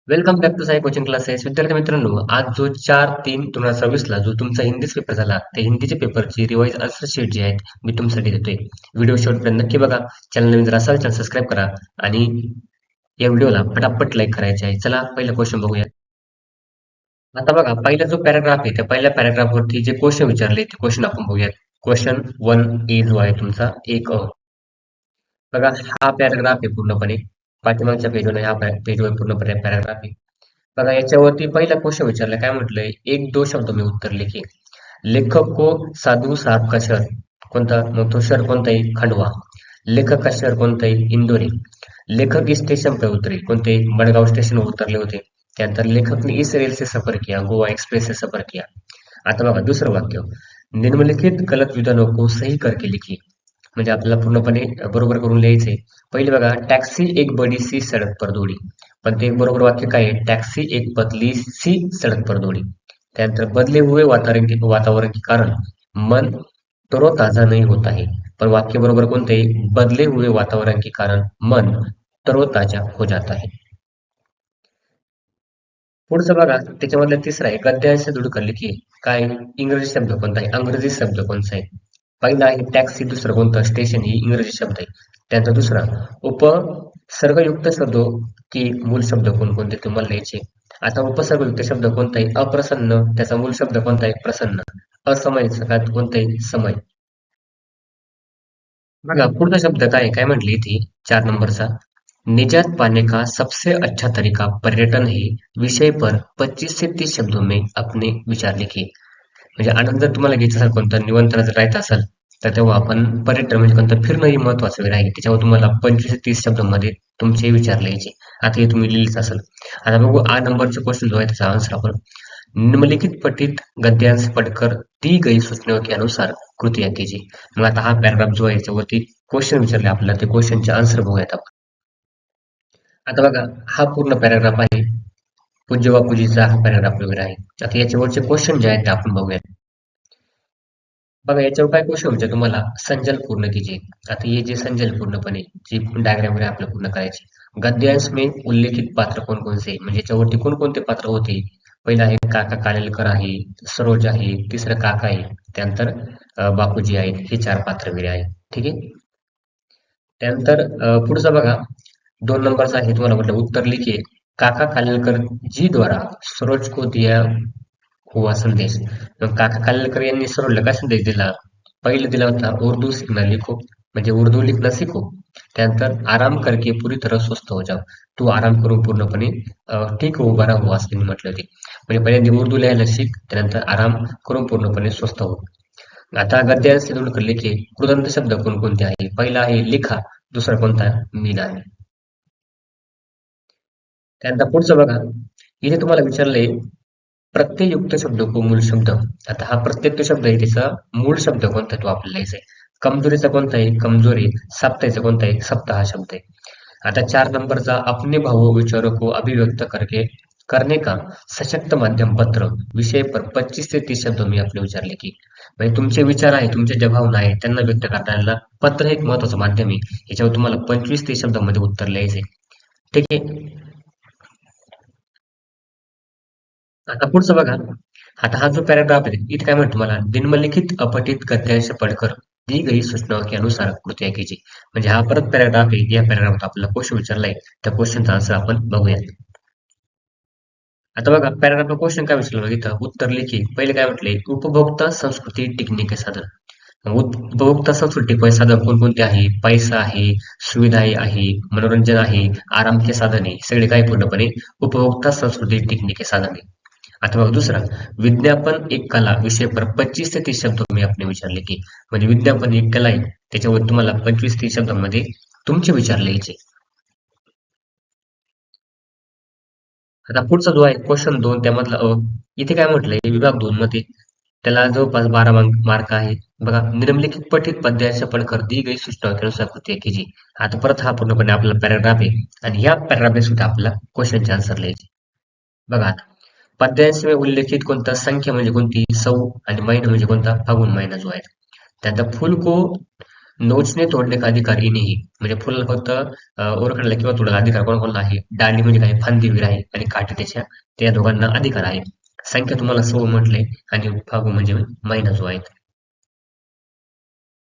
Welcome back to Sai coaching classes. विद्यार्थी मित्रांनो, आज जो 4/3/2026 ला जो तुमचा हिंदीचा पेपर झाला, त्या हिंदीच्या पेपरची रिवाइज आन्सर शीट जी आहेत मी तुमच्यासाठी देतोय. व्हिडिओ शेवटपर्यंत नक्की बघा. चॅनल नवीन जर असाल चॅनल सबस्क्राईब करा आणि या व्हिडिओला फटाफट लाईक करायचे आहे. चला पहिला क्वेश्चन बघूया. आता बघा, पहिला जो पॅराग्राफ आहे त्या पहिल्या पॅराग्राफ वरती जे क्वेश्चन विचारले ते क्वेश्चन आपण बघूयात. क्वेश्चन 1 जो आहे तुमचा 1 बघा, हा पॅराग्राफ आहे पूर्णपणे. पाठीमागच्या पेजवर ह्या पेजवर पूर्णपणे पॅराग्राफ आहे. बघा, याच्यावरती पहिला क्वेश्चन विचारलाय. काय म्हटलंय? एक दो शब्द में उत्तर लिखिए. लेखक को साधू साहब का शहर कोणता? मग तो शहर कोणता आहे? खंडवा. लेखक का शहर कोणता आहे? इंदोरी. लेखक इस स्टेशन पर उतरे कोणते? मडगाव स्टेशनवर उतरले होते. त्यानंतर लेखकने इस रेल से सफर किया, गोवा एक्सप्रेस से सफर किया. आता बघा दुसरं वाक्य, निम्नलिखित गलत विधानों को सही करके लिखिए. म्हणजे आपल्याला पूर्णपणे बरोबर करून लिहायचंय. पहिले बघा, टॅक्सी एक बडी सी सडक पर दौड़ी. पण ते बरोबर वाक्य काय आहे? टॅक्सी एक पतली सी सडक पर दौड़ी. त्यानंतर बदले हुए वातावरण के कारण मन तरोताजा नहीं होता है. पण वाक्य बरोबर कोणते? बदले हुए वातावरण के कारण मन तरोताजा हो जाता है. पुढचं बघा, त्याच्यामधला तिसरा आहे गद्यांश जोड लिखिए. काय? इंग्रजी शब्द कोणता आहे? अंग्रेजी शब्द कोणता आहे? पहिला आहे टॅक्सी, दुसरं कोणतं? स्टेशन ही इंग्रजी शब्द आहे. त्यानंतर दुसरा, उपसर्गयुक्त शब्दों की मूल शब्द कोणकोणते तुम्हाला लिहायचे. आता उपसर्गयुक्त शब्द कोणता आहे? अप्रसन्न, त्याचा मूल शब्द कोणता आहे? प्रसन्न. असमय सगळ्यात कोणता आहे? समय. बघा पुढचा शब्द काय आहे? काय म्हटले इथे 4 नंबरचा, निजात पाने का सबसे अच्छा तरीका पर्यटन है विषय पर 25 से 30 शब्दों में अपने विचार लिखिए. म्हणजे आनंद जर तुम्हाला घ्यायचा असेल, कोणतं निमंत्रण जर राहायचं असेल, तर तेव्हा आपण पर्यटन म्हणजे कोणतं फिरणं ही महत्वाचं वेळ आहे. त्याच्यावर तुम्हाला 25 ते 30 शब्दांमध्ये तुमचे विचार लिहायचे. आता हे तुम्ही लिहिलेच असेल. आता बघू 8 नंबरचा क्वेश्चन जो आहे त्याचा आन्सर आपण, निम्नलिखित पठित गद्यांश पढ़कर दी गई सूचनाओं के अनुसार कृतियां कीजिए. मग आता हा पॅराग्राफ जो आहे याच्यावरती क्वेश्चन विचारले आपल्याला, ते क्वेश्चनचे आन्सर बघूयात आपण. आता बघा, हा पूर्ण पॅराग्राफ आहे. पूज्य बापूजीचा हा पॅराग्राफ वगैरे आहे. आता याच्यावरचे क्वेश्चन जे आहेत ते आपण बघूयात. बघा याच्यावर काय क्वेश्चन म्हणजे तुम्हाला संजल पूर्ण कीजिए. आता हे जे संजल पूर्णपणे जी डायग्राम वगैरे आपल्याला पूर्ण करायची. गद्यांश में उल्लेखित पात्र कोण कोणते? म्हणजे याच्यावरती कोणकोणते पात्र होते? पहिला आहे काका कालेलकर आहे, सरोज आहे, तिसरं काका आहे, त्यानंतर बापूजी आहेत. हे 4 पात्र वगैरे आहेत. ठीक आहे. त्यानंतर पुढचा बघा 2 नंबरचा आहे. तुम्हाला म्हटलं उत्तर लिखिए. काका कालेलकर जी द्वारा सरोज को दिया हुआ संदेश. मग काका कालेलकर यांनी सरोजला काय संदेश दिला? पहिले दिला होता उर्दू सीखना लिखो, म्हणजे उर्दू लिखणं शिको. त्यानंतर आराम करके पूरी तरह स्वस्थ हो जाओ. तू आराम करून पूर्णपणे ठीक हो, बरा हो, असं त्यांनी म्हटलं होते. म्हणजे पहिल्यांदा उर्दू लिहायला शिक, त्यानंतर आराम करून पूर्णपणे स्वस्थ हो. आता गद्यांश जोड लिखे. कृदंत शब्द कोणकोणते आहे? पहिला आहे लिखा, दुसरा कोणता? मीना. त्यानंतर पुढचं बघा, इथे तुम्हाला विचारलंय प्रत्ययुक्त शब्द को मूळ शब्द. आता हा प्रत्ययुक्त शब्द आहे, त्याचा मूळ शब्द कोणता तो आपल्याला लिहायचा आहे. कमजोरीचा कोणता आहे? कमजोरी. साप्ताहिकचा कोणता आहे? सप्ताह हा शब्द आहे. आता 4 नंबरचा, अपने भावों विचारों को अभिव्यक्त करने का सशक्त माध्यम पत्र विषय पर 25 से 30 शब्दों मी आपले विचारले की, म्हणजे तुमचे विचार आहे, तुमच्या ज्या भावना आहेत त्यांना व्यक्त करताना पत्र हे एक महत्वाचं माध्यम आहे. याच्यावर तुम्हाला 25 ते 30 शब्दांमध्ये उत्तर लिहायचे. ठीक आहे. आता पुढचं बघा. आता हा जो पॅराग्राफ आहे इथे काय म्हणतो मला, निम्नलिखित अपठित गद्यांश पढ़कर दी गई सूचनाओं के अनुसार कृत्या कीजिए. म्हणजे हा परत पॅराग्राफ आहे. या पॅराग्राफात आपल्याला क्वेश्चन विचारलाय, त्या क्वेश्चनचा आन्सर आपण बघूयात. आता बघा पॅराग्राफला क्वेश्चन काय विचारलं बघा इथं, उत्तर लिखी. पहिले काय म्हटले? उपभोक्ता संस्कृती टिकणे के साधन. उपभोक्ता संस्कृती टिकवायचे साधन कोणकोणते आहे? पैसा आहे, सुविधा आहे, मनोरंजन आहे, आराम के साधन आहे. सगळे काय पूर्णपणे उपभोक्ता संस्कृती टिकणे के साधन आहे. आता बघा दुसरा, विज्ञापन एक कला विषय पर 25 से 30 शब्द मी आपले विचारले की, म्हणजे विज्ञापन एक कला आहे, त्याच्यावर तुम्हाला 25 ते 30 शब्दांमध्ये तुमचे विचार लिहायचे. आता पुढचा जो आहे क्वेश्चन 2 त्यामधला इथे काय म्हटलंय विभाग 2 मध्ये त्याला जवळपास 12 मार्क आहे. बघा, निम्नलिखित पठित पद्यांश पढ़कर दी गई सूचना के अनुसार कृती कीजिए. आता परत हा पूर्णपणे आपला पॅराग्राफ आहे आणि ह्या पॅराग्राफने सुद्धा आपल्याला क्वेश्चनचे आन्सर लिहायचे. बघा आता, पद्यांश में उल्लेखित कोणता? संख्या म्हणजे कोणती? 100. आणि महिना म्हणजे कोणता? फागुन महिना जो आहे. त्यानंतर फूल को नोचने तोडणे का अधिकार इनेही म्हणजे फुलाला फक्त ओरखडला किंवा तोडायला अधिकार कोणाकोणाला आहे. डाली म्हणजे काय फांदी वगैरे आहे आणि काठी त्याच्या त्या दोघांना अधिकार आहे. संख्या तुम्हाला 16 म्हटले आणि फागू म्हणजे महिना जो आहे.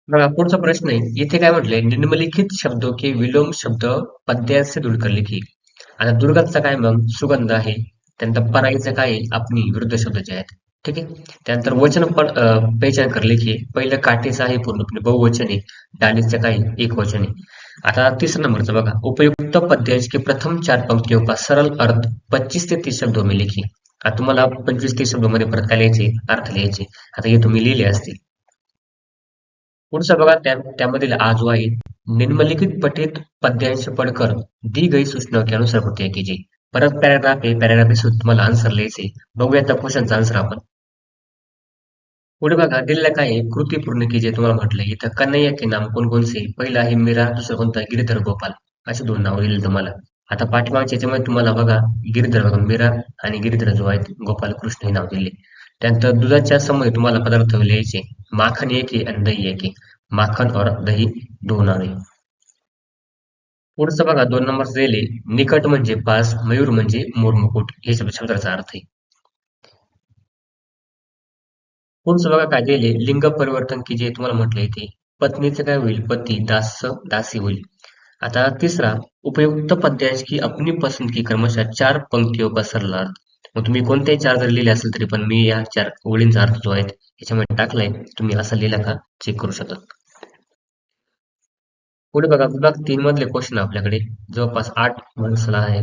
बघा पुढचा प्रश्न आहे इथे काय म्हटलंय निम्नलिखित शब्दों के विलोम शब्द पद्य से जुळकर लिखी. आता दुर्गाचा काय मग सुगंध आहे. त्यानंतर पराईचं काय आहे आपली विरुद्ध शब्द जे आहेत. ठीक आहे. त्यानंतर वचन पण पहचान कर लिखी. पहिलं काठीचं आहे पूर्णपणे बहुवचन आहे. डालीचं काय आहे? एक वचन आहे. आता तिसरा नंबरचा बघा उपयुक्त पद्यांश के प्रथम 4 पंक्तियों का सरल अर्थ 25 से 30 शब्दों में लिखी. आता तुम्हाला 25-30 शब्दामध्ये परत काय लिहायचे अर्थ लिहायचे. आता हे तुम्ही लिहिले असतील. पुढचा बघा त्यामधील आ जो आहे निम्नलिखित पठित पद्यांश पढ़कर दी गई सूचना के अनुसार कृत्य कीजिए. परत पॅराग्राफ आहे पॅराग्राफ तुम्हाला आन्सर लिहायचे. बघूया त्या क्वेश्चनचा आन्सर आपण. पुढे बघा दिलेलं काय आहे कृती पूर्ण कीजिए तुम्हाला म्हटलंय इथं कन्हैया के नाम कोणकोणचे पहिलं आहे मीरा दुसरं कोणतं आहे गिरीधर गोपाल अशी दोन नावं दिली तुम्हाला. आता पाठीमागच्या याच्यामध्ये तुम्हाला बघा गिरीधर बघा मीरा आणि गिरीधर जो आहे गोपाल कृष्ण हे नाव दिले. त्यानंतर दुधाच्या समोर तुम्हाला पदार्थ लिहायचे. माखन एक आहे आणि दही एक आहे. माखन और दही दोन नावे. पुढचं बघा 2 नंबर दिले निकट म्हणजे पास मयूर म्हणजे मोरमुकुट हे शब्दाचा अर्थ आहे. पुढचं बघा काय दिले लिंग परिवर्तन की जे तुम्हाला म्हटलं इथे पत्नीचं काय होईल पती दास दासी होईल. आता तिसरा उपयुक्त पद्यांश की अपनी पसंद की क्रमशः 4 पंक्तियों का सरल अर्थ. मग तुम्ही कोणत्याही 4 जर लिहिले असेल तरी पण मी या 4 ओळींचा अर्थ जो आहे याच्यामध्ये टाकलाय तुम्ही असा लिहिला का चेक करू शकता. पुढे बघा विभाग 3 मधले क्वेश्चन आपल्याकडे जवळपास 8 मार्क्सला आहे.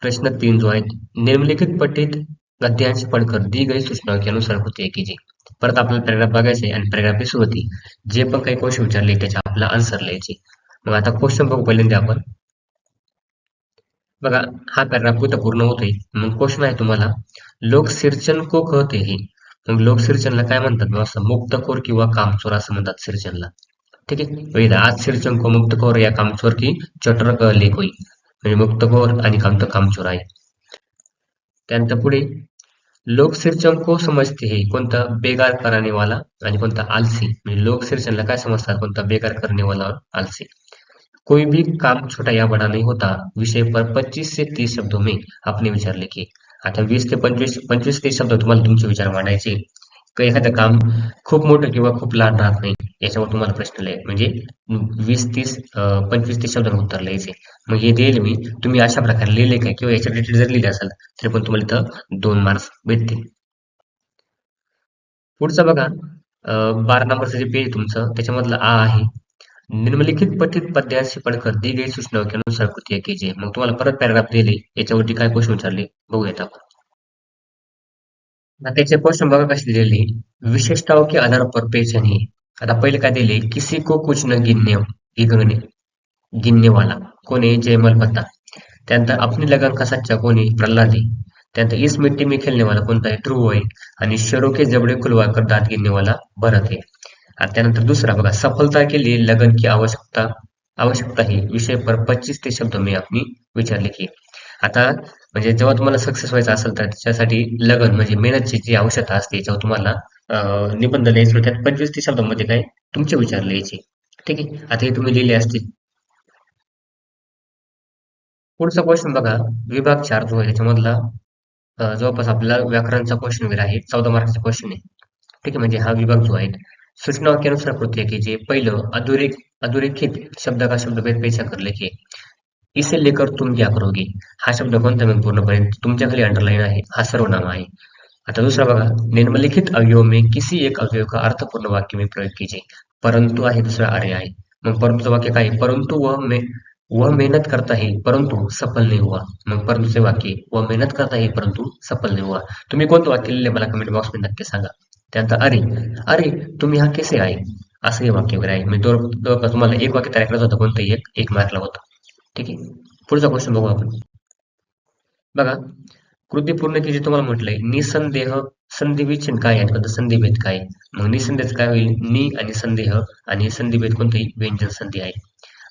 प्रश्न 3 जो आहे निम्नलिखित पठित गद्यांश पढ़कर दी गई सूचनाओं के अनुसार होते कीजिए. परत आपल्याला पॅराग्राफ बघायचे आहे आणि पॅराग्राफची सुरुवाती जे पण काही क्वेश्चन विचारले त्याच्या आपला आन्सर लिहायचे. मग आता क्वेश्चन बघू पहिल्यांदा आपण. बघा हा पॅराग्राफ कुठं पूर्ण होतोय. मग क्वेश्चन आहे तुम्हाला लोक सिरचन को कहते हैं. मग लोक सिरचनला काय म्हणतात मग असं मुक्तखोर किंवा कामचोर असं म्हणतात सिरचनला. ठीक आहे. वही आज सिरचन को मुक्तखोर या कामचोर की चटरक लेख होई म्हणजे मुक्तखोर आणि कामचोर आहे. त्यानंतर पुढे लोक सिरचन को समजते हे कोणता बेकार कराने वाला आणि कोणता आलसी म्हणजे लोक सिरचनला काय समजतात कोणता बेकार करने वाला और आलसी. कोई भी काम छोटा या बड़ा नहीं होता विषय पर 25 से 30 शब्दों में अपने विचार लिखिए. आता 20 ते 25 शब्द तुम्हाला तुमचे विचार मांडायचे. एखादं काम खूप मोठं किंवा खूप लहान राहत नाही याच्यावर तुम्हाला प्रश्न लिहायचे म्हणजे 20-30 25-30 शब्दांत उत्तर लिहायचे. मग हे देईल मी तुम्ही अशा प्रकारे लिहिले काय किंवा याच्या रिलेटेड जर लिहिले असेल तरी पण तुम्हाला इथं 2 मार्क्स भेटतील. पुढचं बघा 12 नंबरचं जे पेज तुमचं त्याच्यामधलं आ आहे निम्नलिखित पठित पद्यांश पढ़कर दी गई सूचनाओं के अनुसार कृत्य कीजिए. मग तुम्हाला परत पॅराग्राफ दिले याच्यावरती काय क्वेश्चन विचारले बघूयात आपण. आता त्याचे क्वेश्चन बघा कसे दिलेले विशेषताओं के आधार पर पहचानिए. आता पहिले काय दिले किसी को कुछ न गिनणे गिनने वाला कोण आहे जयमल बत्ता. त्यानंतर अपनी लगन का सच्चा कोण आहे प्रल्हाद आहे. त्यानंतर इस मिट्टी में खेलने वाला कोणता आहे ध्रुव आहे आणि शरों के जबड़े खुलवाकर दांत गिनने वाला भरत आहे. आणि त्यानंतर दुसरा बघा सफलता के लिए लगन की आवश्यकता आवश्यकता है विषय पर 25 ते शब्द मी अपनी विचार लिखी. आता म्हणजे जेव्हा तुम्हाला सक्सेस व्हायचं असेल तर त्याच्यासाठी लगन म्हणजे मेहनतची जी आवश्यकता असते याच्यावर तुम्हाला निबंध लिहायचे त्यात 25-30 शब्दांमध्ये काय तुमचे विचार लिहायचे. ठीक आहे. आता हे तुम्ही लिहिले असतील. पुढचा क्वेश्चन बघा विभाग 4 जो आहे त्याच्यामधला जवळपास आपल्याला व्याकरणचा क्वेश्चन वगैरे आहे 14 मार्काचा क्वेश्चन आहे. ठीक आहे म्हणजे हा विभाग जो आहे सूचनाओं के अनुसार कृत्य कीजिए. पहिलं अधोरेखित शब्द का शब्द भेद पेशा कर लिखिए. इसे लेकर तुम क्या करोगे हा शब्द कोणता मग पूर्णपणे तुमच्या खाली अंडरलाईन आहे हा सर्वनाम आहे. आता दुसरा बघा निम्नलिखित अवयव में किसी एक अवयव का अर्थपूर्ण वाक्य में प्रयोग कीजिए. परंतु आहे दुसरा अरे आहे. मग परंतुचं वाक्य काय परंतु वह मेहनत करता है परंतु सफल नहीं हुआ. मग परंतुचे वाक्य वह मेहनत करता है परंतु सफल नहीं हुआ. तुम्ही कोणतं वाक्य लिहिले मला कमेंट बॉक्समध्ये नक्की सांगा. त्यानंतर अरे अरे तुम यहाँ कैसे आए असं हे वाक्य वगैरे आहे म्हणजे तुम्हाला एक वाक्य तयार करायचं होतं कोणतं एक मार्कला होतं. ठीक आहे. पुढचा क्वेश्चन बघू आपण. बघा कृती पूर्ण की जे तुम्हाला म्हटलंय निसंदेह संधिविच्छेद काय आहे आणि संधिभेद काय आहे. मग निसंदेह काय होईल नि आणि संदेह आणि संधिभेद कोणतंही व्यंजन संधी आहे.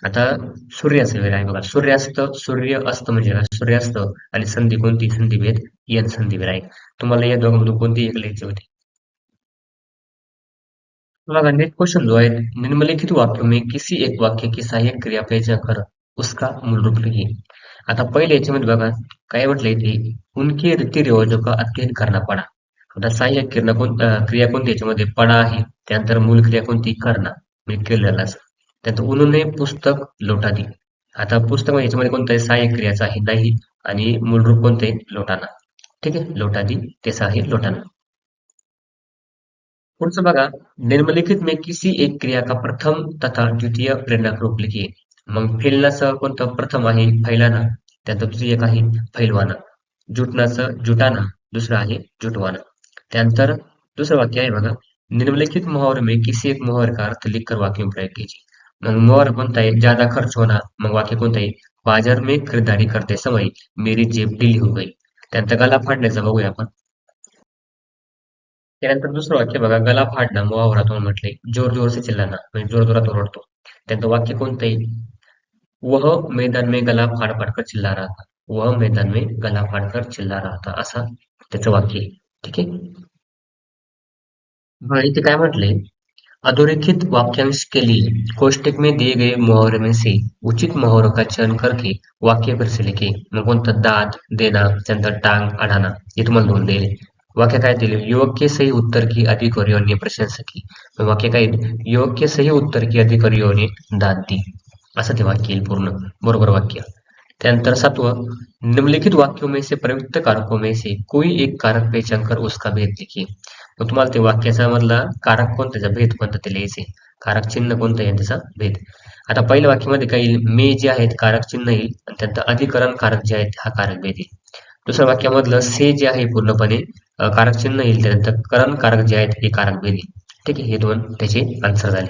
आता सूर्यास्त वगैरे आहे बघा सूर्य अस्त म्हणजे काय? सूर्यास्त आणि संधी कोणती संधिभेद यन संधिभेद आहे. तुम्हाला या दोघांमधून कोणती एक लिहायची होती. बघा नेक्स्ट क्वेश्चन जो है, निम्नलिखित वाक्यों में किसी एक वाक्य की सहाय्यक क्रिया पेश कर उसका मूल रूप लिखिए. आता पहिले याच्यामध्ये बघा काय म्हटलंय ते, उनके रीती रिवाजों का अध्ययन करना पडा. आता सहाय्यक क्रिया कोणती याच्यामध्ये पडा आहे. त्यानंतर मूल क्रिया कोणती करना म्हणजे केलेलं असं. त्यानंतर उन्होंने पुस्तक लौटा दी. आता पुस्तक म्हणजे याच्यामध्ये कोणतं आहे, सहाय्यक क्रियाचं आहे नाही, आणि मूल रूप कोणतं आहे, लौटाना. ठीक आहे, लौटा दी त्याचं आहे लौटाना. पुढचं बघा, निम्नलिखित में किसी एक क्रिया का प्रथम तथा द्वितीय प्रेरणाक रूप लिखिए. मग फेलनाचं कोणतं प्रथम आहे फैलाना, त्यानंतर द्वितीय आहे फैलवाना. जुटनाचं जुटाना, दुसरं आहे जुटवाना. त्यानंतर दुसरं वाक्य आहे बघा, निम्नलिखित मुहावरे में किसी एक मुहावरे का अर्थ लिखकर वाक्य में प्रयोग कीजिए. मग मुहावरा कोणता आहे, ज्यादा खर्च होना. मग वाक्य कोणतं आहे, बाजार में खरीदारी करते समय मेरी जेब ढीली हो गई. त्यानंतर गला फाडण्याचं बघूया आपण. त्यानंतर दुसरं वाक्य बघा, गला फाडणं मुहावरा तुम्हाला म्हटलंय, जोर जोर से चिल्लाना म्हणजे जोर जोरात ओरडतो. त्यानंतर वाक्य कोणतं आहे, वह मैदान में गला फाड़ फाड़ कर चिल्ला रहा था. वह मैदान में गला फाड़ कर चिल्ला रहा था असा त्याचं वाक्य आहे. ठीक आहे. इथे काय म्हटलंय, अधोरेखित वाक्यांश के लिए कोष्टक में दिए गए मुहावरे में से उचित मुहावरों का चयन करके वाक्य फिर से लिखे. मग कोणतं, दाद देना, त्यानंतर टांग अडाना, हे तुम्हाला दोन दिले. वाक्य काय दिले, युवक के सही उत्तर की अधिकारियों ने प्रशंसा की. मग वाक्य काय, युवक के सही उत्तर की अधिकारियों ने दाद दी. असं ते वाक्य येईल पूर्ण, बरोबर वाक्य. त्यानंतर सातवं, निम्नलिखित वाक्यों में से प्रयुक्त कारकों में से कोई एक कारक पहचान कर उसका भेद लिखिए. मग तुम्हाला ते वाक्याचा मधला कारक कोणता, त्याचा भेद कोणता ते लिहायचे. कारक चिन्ह कोणतं आहे त्याचा भेद. आता पहिल्या वाक्यामध्ये काही येईल, मे जे आहेत कारक चिन्ह येईल, आणि त्यानंतर अधिकरण कारक जे आहेत हा कारक भेद येईल. दुसऱ्या वाक्यामधलं से जे आहे पूर्णपणे कारक चिन्ह येईल, त्यानंतर करण कारक जे आहेत हे कारक भेद येईल. ठीक आहे, हे दोन त्याचे आन्सर झाले.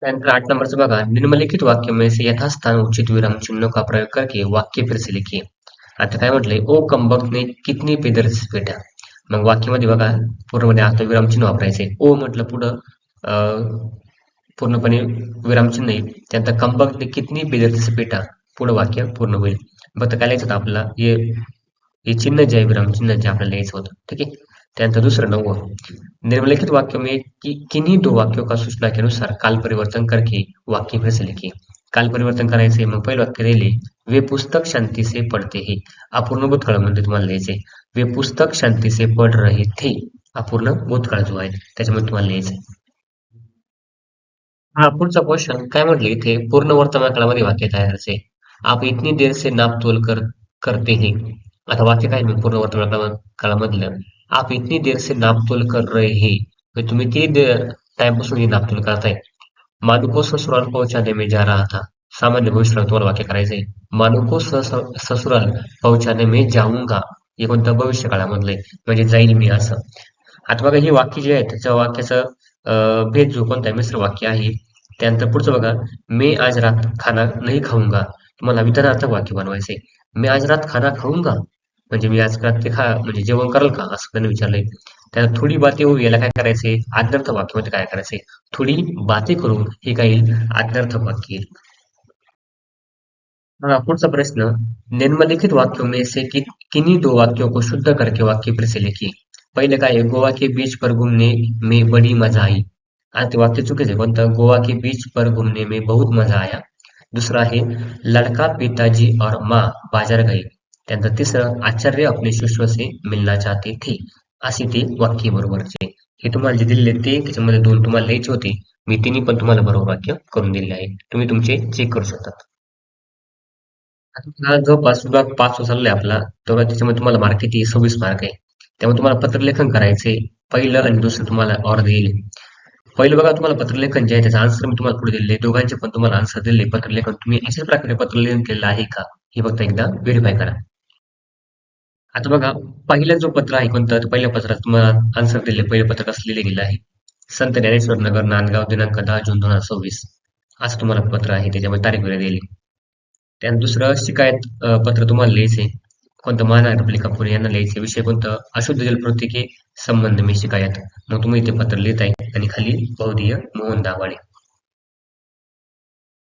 त्यानंतर 8 नंबरचं बघा, निम्नलिखित वाक्य में से यथास्थान उचित विराम चिन्हों का प्रयोग करके वाक्य फिर से लिखिए. आता काय म्हटलंय, ओ कंबक ने कितनी बेदर्दी से पेटा. मग वाक्यामध्ये बघा पूर्णपणे आता विरामचिन्ह वापरायचे. ओ म्हटलं पुढं पूर्णपणे विरामचिन्ह येईल. त्यानंतर कंबकने कितनी बेदर्दी से पेटा, पुढं वाक्य पूर्ण होईल. फक्त काय लिहायचं होतं आपल्याला, हे चिन्ह जे आहे विरामचिन्ह जे आपल्याला लिहायचं होतं. ठीक आहे. त्यानंतर दुसरं 9. निम्नलिखित वाक्यों में किन्हीं दो वाक्यों का सूचना के अनुसार काल परिवर्तन करके वाक्य फिर से लिखिए. काल परिवर्तन करायचे, मग पहिलं वाक्य लिहिले, वे पुस्तक शांती से पढ़ते हैं. अपूर्ण भूतकाळ म्हणजे तुम्हाला लिहायचे, वे पुस्तक शांती से पढ़ रहे थे. अपूर्ण भूतकाळ जो आहे त्याच्यामध्ये तुम्हाला लिहायचंय. हा पुढचा क्वेश्चन काय म्हटले इथे, पूर्ण वर्तमान काळामध्ये वाक्य तयार करायचे. आप इतनी देर से नाप तोल करते हैं. आता वाक्य काय आहे पूर्ण वर्तमान काळामधलं, आप इतनी देर से नाप तोल कर रहे हैं, म्हणजे तुम्ही किती टाइम पासून ही नापतोल करताय. मानू को ससुराल पहुंचाने में जा रहा था. सामान्य भविष्यकाळ तुम्हाला वाक्य करायचंय, मानू को ससुराल पहुंचाने में जाऊंगा. हे कोणतं भविष्य काळामधलंय, म्हणजे जाईल मी असं. आता बघा ही वाक्य जे आहे त्याच्या वाक्याचं भेद जो कोणता आहे, मिश्र वाक्य आहे. त्यानंतर पुढचं बघा, मैं आज रात खाना नहीं खाऊंगा. तुम्हाला विधानार्थक वाक्य बनवायचंय. मैं आज रात खाना खाऊंगा म्हणजे मी आज रात्री म्हणजे जेवण कराल का असं त्यांनी विचारलंय. त्यात थोडी बातें हो याला काय करायचंय, आज्ञार्थक वाक्यामध्ये काय करायचंय, थोडी बातें करू हे काय येईल, आज्ञार्थक वाक्य येईल. हाँ, पुढचा प्रश्न, निम्नलिखित वाक्यों में से किन्हीं दो वाक्यों को शुद्ध करके वाक्य फिर से लिखिए. पहिले काय आहे, गोवा के बीच पर घूमने में बड़ी मजा आई. आणि ते वाक्य चुकीचं आहे, कोणतं, गोवा के बीच पर घूमने में बहुत मजा आया. दुसरा आहे, लड़का पिताजी और माँ बाजार गए. त्यानंतर तिसरं, आचार्य अपने शिष्य से मिलना चाहते थे. अशी ते वाक्य बरोबरचे. हे तुम्हाला जे दिलेले ते त्याच्यामध्ये दोन तुम्हाला लिहायचे होते. मी तिन्ही पण तुम्हाला बरोबर वाक्य करून दिले आहे. तुम्ही तुमचे चेक करू शकता. आता जवळपास विभाग 5 चाललाय आपला, तेव्हा त्याच्यामध्ये तुम्हाला मार्क किती, 26 मार्क आहे. त्यामुळे तुम्हाला पत्रलेखन करायचे. पहिलं आणि दुसरं तुम्हाला ऑर्डर येईल. पहिलं बघा, तुम्हाला पत्रलेखन जे आहे त्याचा आन्सर मी तुम्हाला पुढे दिले, दोघांचे पण तुम्हाला आन्सर दिले. पत्रलेखन तुम्ही अशाच प्रकारे पत्रलेखन केलेलं आहे का, हे फक्त एकदा व्हेरीफाय करा. आता बघा, पहिलं जो पत्र आहे कोणतं, तर पहिल्या पत्रात तुम्हाला आन्सर दिले. पहिलं पत्र कसं लिहिलं गेलं आहे, संत ज्ञानेश्वर नगर, नांदगाव, दिनांक 10 जून 2026, असं तुम्हाला पत्र आहे, त्याच्यामध्ये तारीख वगैरे दिली. त्यानंतर दुसरं शिकायत पत्र तुम्हाला लिहायचे. कोणतं, महानगरपालिका पुणे यांना लिहायचे. विषय कोणतं, अशुद्ध जलप्रवृत्ती के संबंध में शिकायत. मग तुम्ही इथे पत्र लिहिताय आणि खाली बहुधीय मोहन दाभाडे.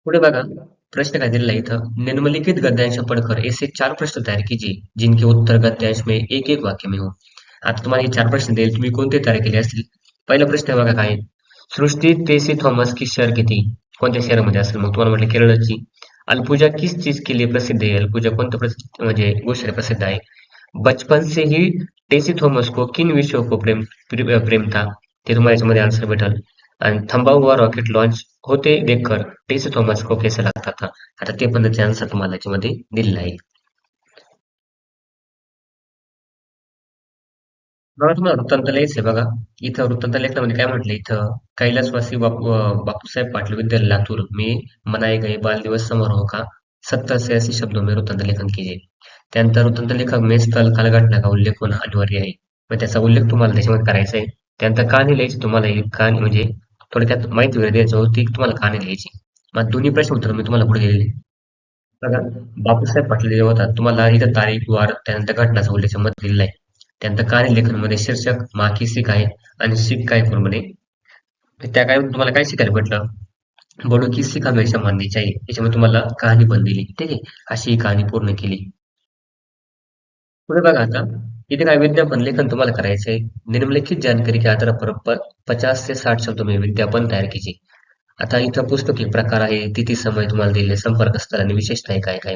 पुढे बघा, प्रश्न काय दिलेला आहे इथं, निम्नलिखित गद्यांश पढ़कर ऐसे 4 प्रश्न तयार कीजिए जिनके उत्तर गद्यांश में एक एक वाक्य में हो. आता तुम्हाला हे 4 प्रश्न देईल, तुम्ही कोणते तयार केले असतील, पहिला प्रश्न आहे बघा काय आहे? सृष्टी टेसी थॉमस की शहर किती? कोणत्या शहरामध्ये असेल? मग तुम्हाला म्हटलं केरळची. अल्पुजा किस चीज के लिए प्रसिद्ध है? अल्पुजा कोणत्या म्हणजे गोष्टीला प्रसिद्ध आहे? बचपन से ही टेसी थॉमस को किन विषयों को प्रेम था? ते तुम्हाला याच्यामध्ये आन्सर भेटल. आणि थांबा हुआ रॉकेट लॉन्च होते देखकर टेसी थॉमस को कैसा लगता था? आता ते पण त्याचे आन्सर तुम्हाला याच्यामध्ये दिलेलं आहे. बघा तुम्हाला वृत्तांत लिहायचंय बघा. इथं वृत्तांत लेखनामध्ये काय म्हटलं इथं कैलासवासी बापूसाहेब पाटील विद्यालय लातूर में मनाए गए बाल दिवस समारोह का 70 से 80 शब्दों में वृत्तांत लेखन कीजिए. त्यानंतर वृत्तांत लेखक में स्थल कालघटना का उल्लेख होणं अनिवार्य आहे. मग त्याचा उल्लेख तुम्हाला त्याच्यामध्ये करायचा आहे. त्यानंतर कहाणी लिहायची तुम्हाला ही कहाणी म्हणजे थोडक्यात माहिती वगैरे द्यायची होती की तुम्हाला कहाणी लिहायची. मग दोन्ही प्रश्न उत्तर मी तुम्हाला पुढे दिलेले. बघा, बापूसाहेब पाटील जे होतात तुम्हाला इथं तारीख, वार, त्यानंतर घटनाचा उल्लेख मध्ये दिलेला आहे. त्यानंतर कार्यलेखनमध्ये शीर्षक माँ की सीख आहे आणि सीख काय पूर्णपणे त्या काय तुम्हाला काय शिकायला भेटलं? बडो की सीख हमेशा माननी चाहिए. याच्यामध्ये तुम्हाला कहाणी पण दिली. ठीक आहे. अशी ही कहाणी पूर्ण केली. पुढे बघा आता, इथे काय विज्ञापन लेखन तुम्हाला करायचंय. निम्नलिखित जानकारी के आधार पर 50 से 60 शब्दों में विज्ञापन तयार कीजिए. आता इथं पुस्तकी प्रकार आहे, तिथी समय तुम्हाला दिले, संपर्कस्थळ आणि विशेषता आहे काय काय.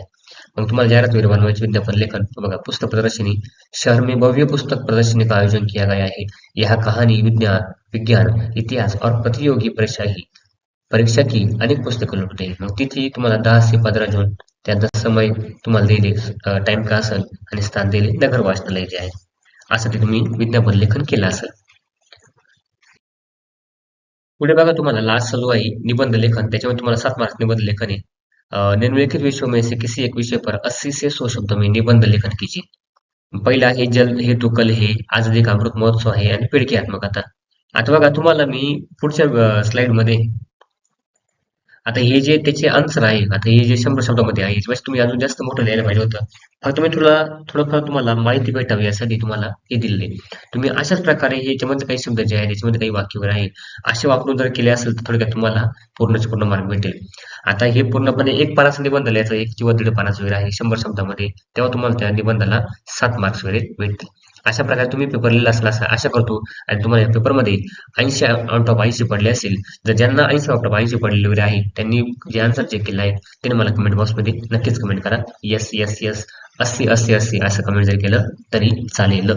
मग तुम्हाला जाहिरात वगैरे बनवायची विज्ञापन लेखन बघा पुस्तक प्रदर्शनी शहर में भव्य पुस्तक प्रदर्शनी का आयोजन किया गया है यह कहानी विज्ञान विज्ञान इतिहास और प्रतियोगी परीक्षा की अनेक पुस्तकं लुटते मग तिथे तुम्हाला 10 से 15 जून त्यानंतर समय तुम्हाला दिले टाइम का असेल आणि स्थान दिले नगर वाचनालय जे आहे असं ते तुम्ही विज्ञापन लेखन केलं असेल. पुढे बघा तुम्हाला लास्ट चालू आहे निबंध लेखन त्याच्यामध्ये तुम्हाला 7 मार्क्स निबंध लेखन आहे. निम्नलिखित विषयों में से किसी एक विषय पर 80 से 100 शब्दों में निबंध लेखन कीजिए. पहिला आहे जल हे तो कल हे आझादी का अमृत महोत्सव आहे आणि पिळकी आत्मकथा. आता बघा तुम्हाला मी पुढच्या स्लाइड मध्ये आता हे जे त्याचे आन्सर आहे आता हे जे 100 शब्दामध्ये आहे याच्यापेक्षा तुम्ही अजून जास्त मोठं लिहायला पाहिजे होतं. फक्त मी तुला थोडंफार तुम्हाला माहिती भेटावी यासाठी तुम्हाला हे दिलेले. तुम्ही अशाच प्रकारे हे याच्यामध्ये काही शब्द जे आहेत याच्यामध्ये काही वाक्य वगैरे आहे असे वापरून जर केले असेल तर थोडक्यात तुम्हाला पूर्णचे पूर्ण मार्क भेटेल. आता हे पूर्णपणे एक पानाचा निबंध लिहायचा एक किंवा दीड पानाचा वगैरे आहे 100 शब्दामध्ये तेव्हा तुम्हाला त्या निबंधाला 7 मार्क्स वगैरे भेटतील. अशा प्रकारे तुम्ही पेपर लिहिला असला असं आशा करतो आणि तुम्हाला या पेपरमध्ये 80 आउट ऑफ 80 पडले असेल जर ज्यांना 80 आउट ऑफ 80 पडलेले वगैरे आहे त्यांनी जे आन्सर चेक केला आहे त्यांनी मला कमेंट बॉक्समध्ये नक्कीच कमेंट करा. येस येस येस 80 80 80 असं कमेंट जर केलं तरी चालेल.